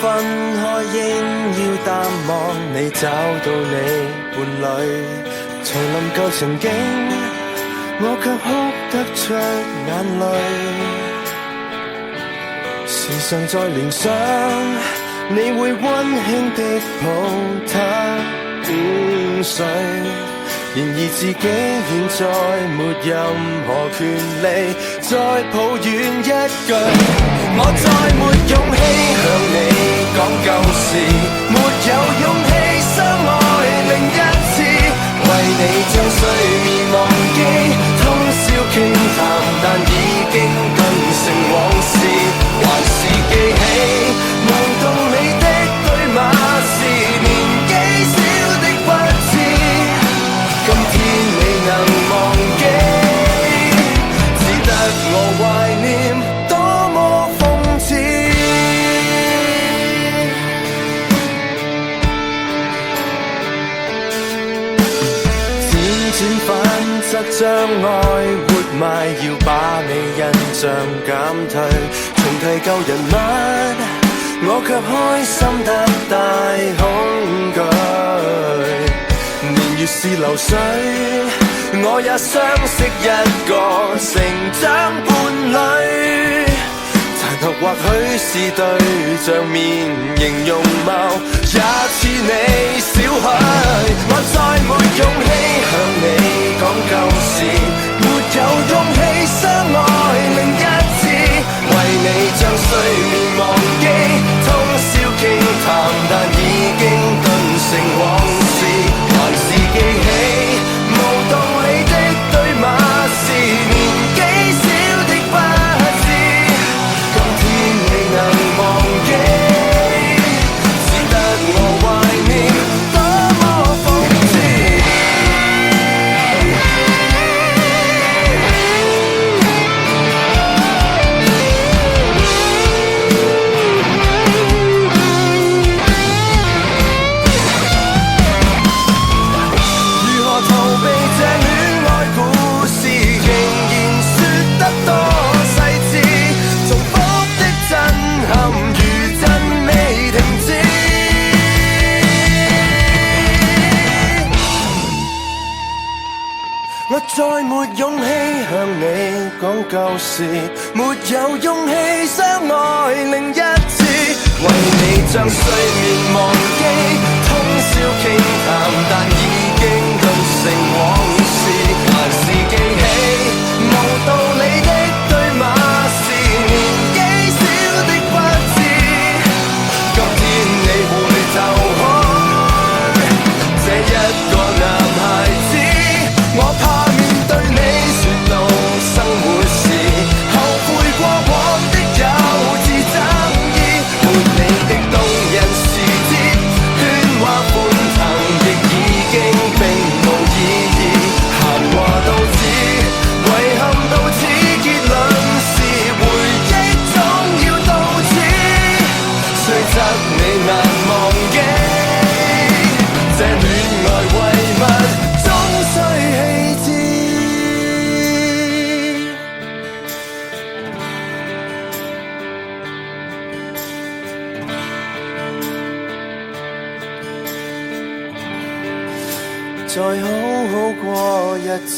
分開應要淡忘，你找到你伴侶，重臨舊情景，我卻哭得出眼淚。時常在聯想，你會溫馨的抱他午睡，然而自己現在沒任何權利再抱怨一句，我再沒勇氣向你講舊事，沒有勇氣相愛另一次，為你將睡眠忘記，通宵傾談，但已經頓成往事，還是記起望到你的對罵，是年紀小的不智，今天未能忘記，只得我懷念，多麼諷刺。輾轉反側將愛活埋，要把你印象減退，重提舊人物，我卻開心得大恐懼。年月是流水，我也相識一個成長伴侶，殘酷或許是對象面型容貌也似你少許，我再沒勇氣向你講舊事，沒有勇氣相愛另一次，為你將睡眠忘記，通宵傾談，但已經頓成往事，還是記起無道理的對罵，是年紀小的不智，今天未能忘記，只得我懷念，多麼諷刺。如何逃避這戀愛故事，仍然說得多細緻，重複的震撼如真未停止。我再沒勇氣向你講舊事，沒有勇氣相愛另一次，為你將睡眠忘記，通宵傾談，但已經頓成往事，還是記起無道理的對罵，是年紀小的不智，今天你回頭看這一個男孩子，我怕面對你說路生活時，後悔過往的幼稚爭議，沒你的動人時節，喧嘩歡騰亦已經並無意義，閒話到此，遺憾到此，結論是回憶總要到此，雖則你難忘記，這戀愛遺物終須棄置。再好好過日子。